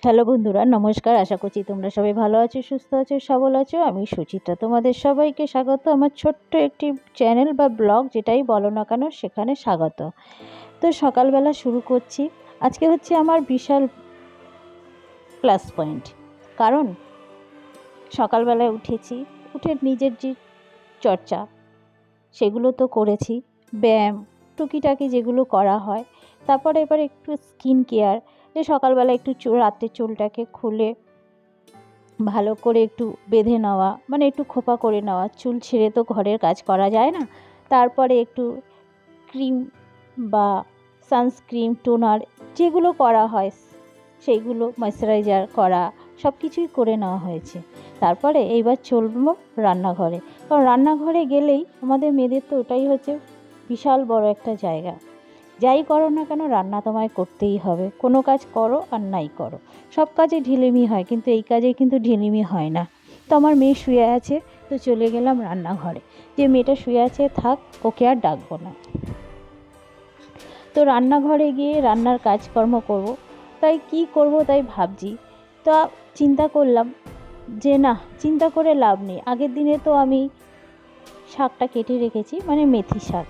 Hello বন্ধুরা, নমস্কার। আশা করছি তোমরা সবাই ভালো আছো, সুস্থ আছো, সবল আছো। আমি সুচিত্রা, তোমাদের সবাইকে স্বাগত আমার ছোট্ট একটি চ্যানেল বা ব্লগ, যেটাই বলো না কেন সেখানে স্বাগত। তো সকালবেলা শুরু করছি। আজকে হচ্ছে আমার বিশাল প্লাস পয়েন্ট, কারণ সকালবেলায় উঠেছি, উঠে নিজের যে চর্চা সেগুলো তো করেছি, ব্যায়াম টুকিটাকি যেগুলো করা হয়। তারপরে এবার একটু স্কিন কেয়ার, যে সকালবেলা একটু রাতে চুলটাকে খুলে ভালো করে একটু বেঁধে নেওয়া, মানে একটু খোপা করে নেওয়া। চুল ছেড়ে তো ঘরের কাজ করা যায় না। তারপরে একটু ক্রিম বা সানস্ক্রিন, টোনার যেগুলো করা হয় সেইগুলো, ময়েশ্চারাইজার করা, সব কিছুই করে নেওয়া হয়েছে। তারপরে এইবার চলবো রান্নাঘরে, কারণ রান্নাঘরে গেলেই আমাদের মেয়েদের তো ওটাই হচ্ছে বিশাল বড় একটা জায়গা। যাই করো না কেন রান্না তোমায় করতেই হবে। কোনো কাজ করো আর নাই করো, সব কাজে ঢিলেমি হয়, কিন্তু এই কাজে কিন্তু ঢিলেমি হয় না। তো আমার মেয়ে শুয়ে আছে, তো চলে গেলাম রান্নাঘরে। যে মেয়েটা শুয়ে আছে থাক, ওকে আর ডাকবো না। তো রান্নাঘরে গিয়ে রান্নার কাজকর্ম করব। তাই কি করব তাই ভাবছি। তো চিন্তা করলাম যে না, চিন্তা করে লাভ নেই। আগের দিনে তো আমি শাকটা কেটে রেখেছি, মানে মেথি শাক।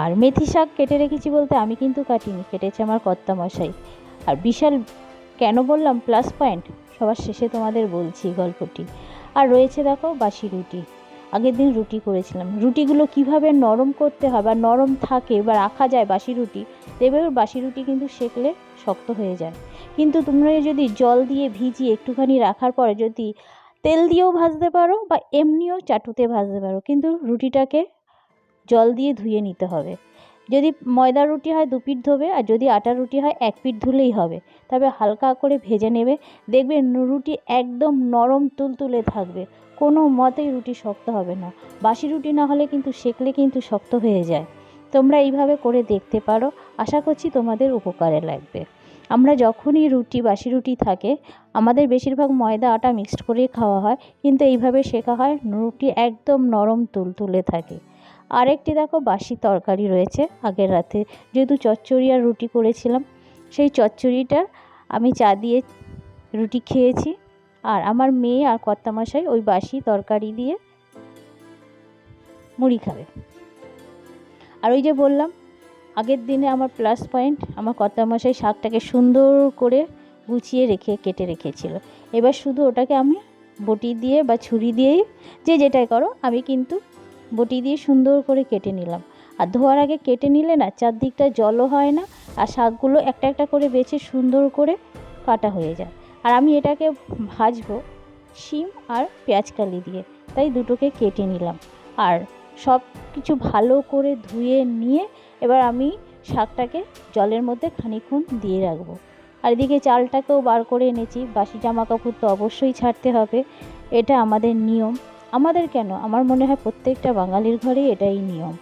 আর মেথি শাক কেটে রেখেছি বলতে আমি কিন্তু কাটিনি, কেটেছে আমার কর্তামশাই। আর বিশাল, কেন বললাম প্লাস পয়েন্ট, সবার শেষে তোমাদের বলছি গল্পটি। আর রয়েছে দেখো বাসি রুটি। আগের দিন রুটি করেছিলাম। রুটিগুলো কিভাবে নরম করতে হয় বা নরম থাকে বা রাখা যায় বাসি রুটি, দেখবে বাসি রুটি কিন্তু সেঁকলে শক্ত হয়ে যায়। কিন্তু তোমরা যদি জল দিয়ে ভিজিয়ে একটুখানি রাখার পরে যদি তেল দিয়েও ভাজতে পারো বা এমনিও চাটুতে ভাজতে পারো, কিন্তু রুটিটাকে জল দিয়ে ধুয়ে নিতে হবে। যদি ময়দার রুটি হয় 2 পিঠ ধোবে, আর যদি আটার রুটি হয় 1 পিঠ ধুলেই হবে। তবে হালকা করে ভেজে নেবে, দেখবে রুটি একদম নরম তুলতুলে থাকবে। কোনো মতেই রুটি শক্ত হবে না। বাসি রুটি না হলে কিন্তু সেঁকলে কিন্তু শক্ত হয়ে যায়। তোমরা এইভাবে করে দেখতে পারো, আশা করছি তোমাদের উপকারে লাগবে। আমরা যখনই রুটি, বাসি রুটি থাকে, আমাদের বেশিরভাগ ময়দা আটা মিক্সড করে খাওয়া হয়, কিন্তু এইভাবে শেখা হয় রুটি একদম নরম তুলতুলে থাকে। আরেকটি দেখো বাসি তরকারি রয়েছে আগের রাতে, যেহেতু চচ্চড়ি আর রুটি করেছিলাম, সেই চচ্চড়িটা আমি চা দিয়ে রুটি খেয়েছি। আর আমার মেয়ে আর কর্তামশাই ওই বাসি তরকারি দিয়ে মুড়ি খাবে। আর ওই যে বললাম আগের দিনে আমার প্লাস পয়েন্ট, আমার কর্তামশাই শাকটাকে সুন্দর করে গুছিয়ে রেখে কেটে রেখেছিল। এবার শুধু ওটাকে আমি বটি দিয়ে বা ছুরি দিয়েই, যে যেটাই করো, আমি কিন্তু বটি দিয়ে সুন্দর করে কেটে নিলাম। আর ধোয়ার আগে কেটে নিলে না চারদিকটা জলও হয় না, আর শাকগুলো একটা একটা করে বেছে সুন্দর করে কাটা হয়ে যায়। আর আমি এটাকে ভাজবো শিম আর পেঁয়াজকালি দিয়ে, তাই দুটোকে কেটে নিলাম। আর সব কিছু ভালো করে ধুয়ে নিয়ে এবার আমি শাকটাকে জলের মধ্যে খানিকক্ষণ দিয়ে রাখবো। আর এদিকে চালটাকেও বার করে এনেছি। বাসি জামা কাপড় তো অবশ্যই ছাড়তে হবে, এটা আমাদের নিয়ম। আমাদের কেন, আমার মনে হয় প্রত্যেকটা বাঙালির ঘরেই এটাই নিয়ম।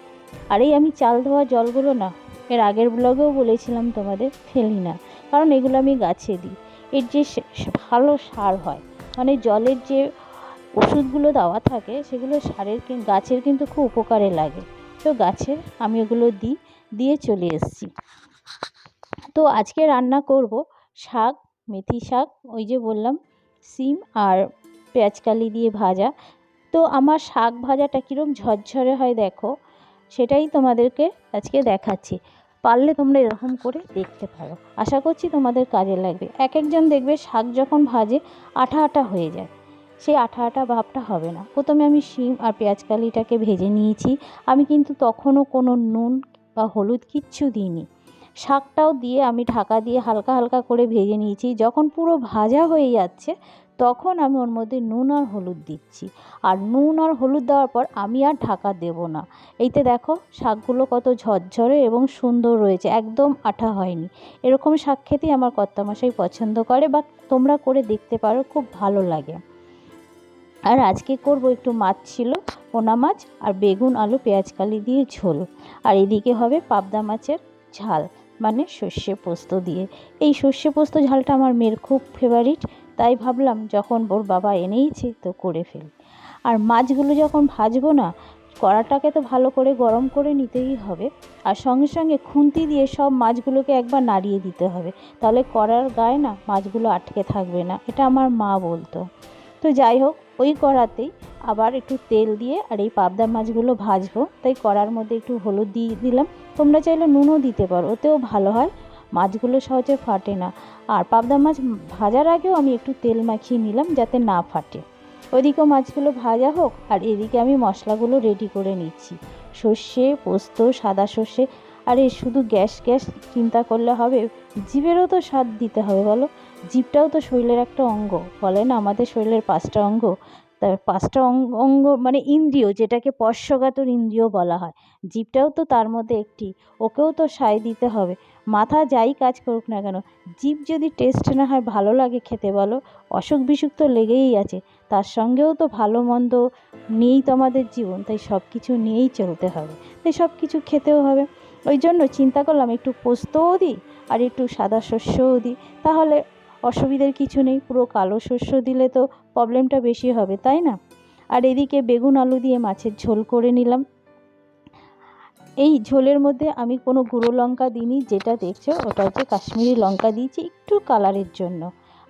আর এই আমি চাল ধোয়া জলগুলো না, এর আগের ব্লগেও বলেছিলাম তোমাদের, ফেলি না, কারণ এগুলো আমি গাছে দিই। এর যে ভালো সার হয়, মানে জলের যে ওষুধগুলো দেওয়া থাকে সেগুলো সারের গাছের কিন্তু খুব উপকারে লাগে। তো গাছের আমি ওগুলো দিয়ে চলে এসেছি। তো আজকে রান্না করব শাক, মেথি শাক, ওই যে বললাম সিম আর পেঁয়াজকালি দিয়ে ভাজা। তো আমার শাক ভাজাটা কীরকম ঝরঝরে হয় দেখো, সেটাই তোমাদেরকে আজকে দেখাচ্ছি। পারলে তোমরা এরকম করে দেখতে পারো, আশা করছি তোমাদের কাজে লাগবে। এক একজন দেখবে শাক যখন ভাজে আঠা আঠা হয়ে যায়, সেই আঠা আঠা ভাবটা হবে না। প্রথমে আমি শিম আর পেঁয়াজকালিটাকে ভেজে নিয়েছি। আমি কিন্তু তখনও কোনো নুন বা হলুদ কিচ্ছু দিইনি। শাকটাও দিয়ে আমি ঢাকা দিয়ে হালকা হালকা করে ভেজে নিয়েছি। যখন পুরো ভাজা হয়ে যাচ্ছে তখন আমি ওর মধ্যে নুন আর হলুদ দিচ্ছি। আর নুন আর হলুদ দেওয়ার পর আমি আর ঢাকা দেব না। এইতে দেখো শাকগুলো কত ঝরঝরে এবং সুন্দর রয়েছে, একদম আঠা হয়নি। এরকম শাক খেতেই আমার কর্তামশাই পছন্দ করে, বা তোমরা করে দেখতে পারো, খুব ভালো লাগে। আর আজকে করব একটু মাছ ছিল, পোনা মাছ, আর বেগুন আলু পেঁয়াজকালি দিয়ে ঝোল। আর এদিকে হবে পাবদা মাছের ঝাল, মানে সর্ষে পোস্ত দিয়ে। এই সর্ষে পোস্ত ঝালটা আমার মেয়ের খুব ফেভারিট, তাই ভাবলাম যখন ওর বাবা এনেইছে তো করে ফেলি। আর মাছগুলো যখন ভাজবো না, কড়াটাকে তো ভালো করে গরম করে নিতেই হবে, আর সঙ্গে সঙ্গে খুন্তি দিয়ে সব মাছগুলোকে একবার নাড়িয়ে দিতে হবে, তাহলে কড়ার গায়ে না মাছগুলো আটকে থাকবে না, এটা আমার মা বলতো। তো যাই হোক, ওই কড়াতেই আবার একটু তেল দিয়ে আর এই পাবদা মাছগুলো ভাজবো, তাই কড়ার মধ্যে একটু হলুদ দিয়ে দিলাম। তোমরা চাইলে নুনও দিতে পারো, ওতেও ভালো হয়, মাছগুলো সহজে ফাটে না। আর পাবদা মাছ ভাজার আগেও আমি একটু তেল মাখিয়ে নিলাম যাতে না ফাটে। ওইদিকেও মাছগুলো ভাজা হোক, আর এদিকে আমি মশলাগুলো রেডি করে নিচ্ছি। সর্ষে, পোস্ত, সাদা সর্ষে। আরে শুধু গ্যাস গ্যাস চিন্তা করলে হবে, জিভেরও তো স্বাদ দিতে হবে বলো। জিভটাও তো শরীরের একটা অঙ্গ, বলে না আমাদের শরীরের 5টা অঙ্গ। তার 5টা অঙ্গ মানে ইন্দ্রিয়, যেটাকে স্পর্শকাতর ইন্দ্রিয় বলা হয়, জিভটাও তো তার মধ্যে একটি, ওকেও তো সায় দিতে হবে। মাথা যাই কাজ করুক না কেন, জিভ যদি টেস্ট না হয়, ভালো লাগে খেতে বলো, অসুখ বিসুখ তো লেগেই আছে। তার সঙ্গেও তো ভালো মন্দ নিয়েই তো আমাদের জীবন, তাই সব কিছু নিয়েই চলতে হবে, তাই সব কিছু খেতেও হবে। ওই জন্য চিন্তা করলাম একটু পোস্তও দিই আর একটু সাদা শস্যও দিই, তাহলে অসুবিধার কিছু নেই। পুরো কালো শস্য দিলে তো প্রবলেমটা বেশি হবে, তাই না? আর এদিকে বেগুন আলু দিয়ে মাছের ঝোল করে নিলাম। এই ঝোলের মধ্যে আমি কোনো গুঁড়ো লঙ্কা দিইনি, যেটা দেখছো ওটা হচ্ছে কাশ্মীরি লঙ্কা দিয়েছি একটু কালারের জন্য।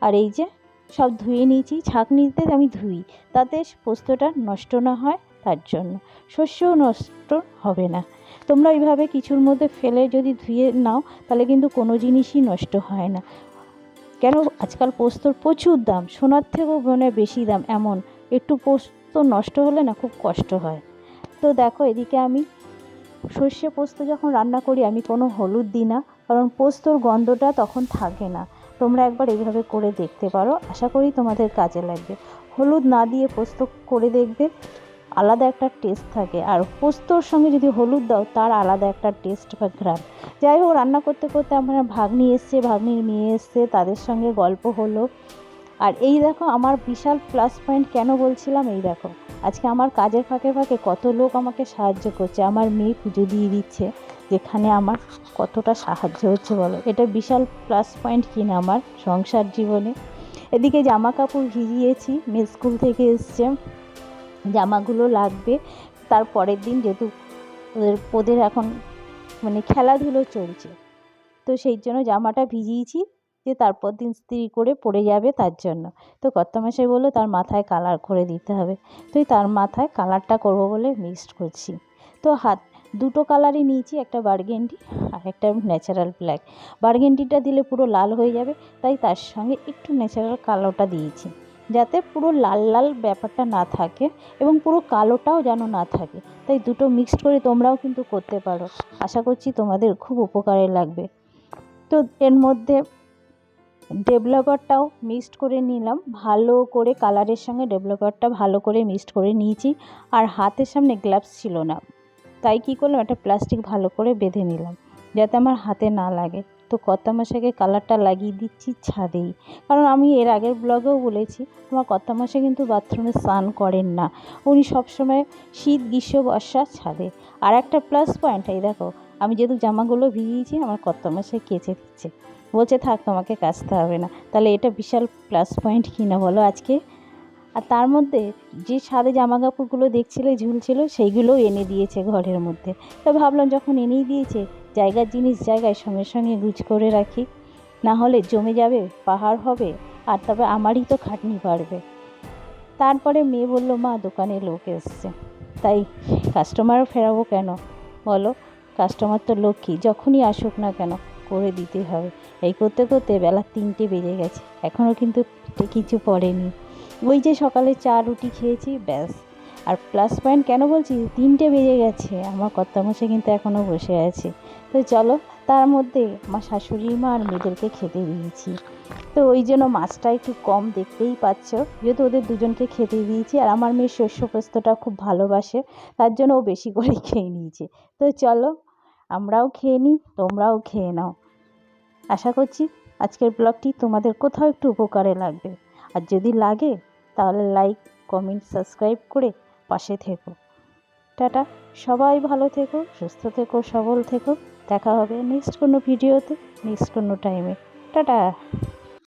আর এই যে সব ধুয়ে নিয়েছি, ছাঁকনিতে আমি ধুই, তাতে পোস্তটা নষ্ট না হয় তার জন্য, শস্যও নষ্ট হবে না। তোমরা এইভাবে কিছুর মধ্যে ফেলে যদি ধুয়ে নাও, তাহলে কিন্তু কোনো জিনিসই নষ্ট হয় না। কেন, আজকাল পোস্তর প্রচুর দাম, সোনার থেকেও মনে হয় বেশি দাম, এমন একটু পোস্ত নষ্ট হলে না খুব কষ্ট হয়। তো দেখো, এদিকে আমি সর্ষে পোস্ত যখন রান্না করি আমি কোনো হলুদ দিই না, কারণ পোস্তর গন্ধটা তখন থাকে না। তোমরা একবার এইভাবে করে দেখতে পারো, আশা করি তোমাদের কাজে লাগবে। হলুদ না দিয়ে পোস্ত করে দেখবে, আলাদা একটা টেস্ট থাকে, আর পোস্তর সঙ্গে যদি হলুদ দাও তার আলাদা একটা টেস্ট বা ঘ্রাণ। যাই হোক, রান্না করতে করতে আমার ভাগ্নি এসছে, ভাগ্নির মেয়ে এসছে, তাদের সঙ্গে গল্প হলো। আর এই দেখো আমার বিশাল প্লাস পয়েন্ট কেন বলছিলাম, এই দেখো আজকে আমার কাজের ফাঁকে ফাঁকে কত লোক আমাকে সাহায্য করছে। আমার মেয়ে পুজো দিয়ে দিচ্ছে, যেখানে আমার কতটা সাহায্য হচ্ছে বলো, এটা বিশাল প্লাস পয়েন্ট কিনা আমার সংসার জীবনে। এদিকে জামা কাপড় ভিজিয়েছি, মেয়ে স্কুল থেকে এসছে, জামাগুলো লাগবে তার পরের দিন, যেহেতু ওদের এখন মানে খেলাধুলো চলছে, তো সেই জন্য জামাটা ভিজিয়েছি, যে তারপর দিন ইস্ত্রি করে পরে যাবে তার জন্য। তো কর্তামশাই বললো তার মাথায় কালার করে দিতে হবে, তো তার মাথায় কালারটা করবো বলে মিক্সড করছি। তো দুটো কালারই নিয়েছি, একটা বার্গেন্ডি আর একটা ন্যাচারাল ব্ল্যাক। বার্গেন্ডিটা দিলে পুরো লাল হয়ে যাবে, তাই তার সঙ্গে একটু ন্যাচারাল কালোটা দিয়েছি, যাতে পুরো লাল লাল ব্যাপারটা না থাকে এবং পুরো কালোটাও যেন না থাকে। তাই দুটো মিক্সড করে তোমরাও কিন্তু করতে পারো, আশা করছি তোমাদের খুব উপকারে লাগবে। তো এর মধ্যে ডেভেলপারটাও মিক্সড করে নিলাম, ভালো করে কালারের সঙ্গে ডেভেলপারটা ভালো করে মিক্সড করে নিয়েছি। আর হাতের সামনে গ্লাভস ছিল না, তাই কী করলাম, একটা প্লাস্টিক ভালো করে বেঁধে নিলাম যাতে আমার হাতে না লাগে। তো কর্তামশাইকে কালারটা লাগিয়ে দিচ্ছি ছাদেই, কারণ আমি এর আগের ব্লগেও বলেছি আমার কর্তামশাই কিন্তু বাথরুমে স্নান করেন না, উনি সবসময় শীত গ্রীষ্ম বর্ষা ছাদে। আর একটা প্লাস পয়েন্ট, এই দেখো আমি যেহেতু জামাগুলো ভিজিয়েছি আমার কর্তামশাই কেচে দিচ্ছে, বলছে থাক তোমাকে কাচতে হবে না, তাহলে এটা বিশাল প্লাস পয়েন্ট কিনা বলো আজকে। আর তার মধ্যে যে ছাদে জামা কাপড়গুলো দেখছিলে ঝুলছিল, সেইগুলোও এনে দিয়েছে ঘরের মধ্যে। তো ভাবলাম যখন এনেই দিয়েছে, জায়গার জিনিস জায়গায় সঙ্গে সঙ্গে গুছ করে রাখি, না হলে জমে যাবে, পাহাড় হবে, আর তবে আমারই তো খাটনি বাড়বে। তারপরে মেয়ে বলল মা দোকানে লোক এসছে, তাই কাস্টমারও ফেরাবো কেন বলো, কাস্টমার তো লক্ষ্মী, যখনই আসুক না কেন করে দিতে হবে। এই করতে করতে বেলা 3টে বেজে গেছে, এখনও কিন্তু পেটে কিছু পড়েনি। ওই যে সকালে চা রুটি খেয়েছি ব্যাস। আর প্লাস পয়েন্ট কেন বলছি, 3টে বেজে গেছে, আমার কর্তামশাই কিন্তু এখনও বসে আছে। তো চলো, তার মধ্যে আমার শাশুড়ি মা আর মেয়েদেরকে খেতে দিয়েছি। তো ওই জন্য মাছটা একটু কম দেখতেই পাচ্ছ, যেহেতু ওদের দুজনকে খেতে দিয়েছি। আর আমার মেয়ে শস্য পোস্তটা খুব ভালোবাসে, তার জন্য ও বেশি করে খেয়ে নিয়েছে। তো চলো আমরাও খেয়ে নিই, তোমরাও খেয়ে নাও। আশা করছি আজকের ব্লগটি তোমাদের কোথাও একটু উপকারে লাগবে, আর যদি লাগে তাহলে লাইক কমেন্ট সাবস্ক্রাইব করে পাশে থেকো। টাটা, সবাই ভালো থেকো, সুস্থ থেকো, সবল থেকো। দেখা হবে নেক্সট কোনো ভিডিওতে, নেক্সট কোনো টাইমে। টাটা।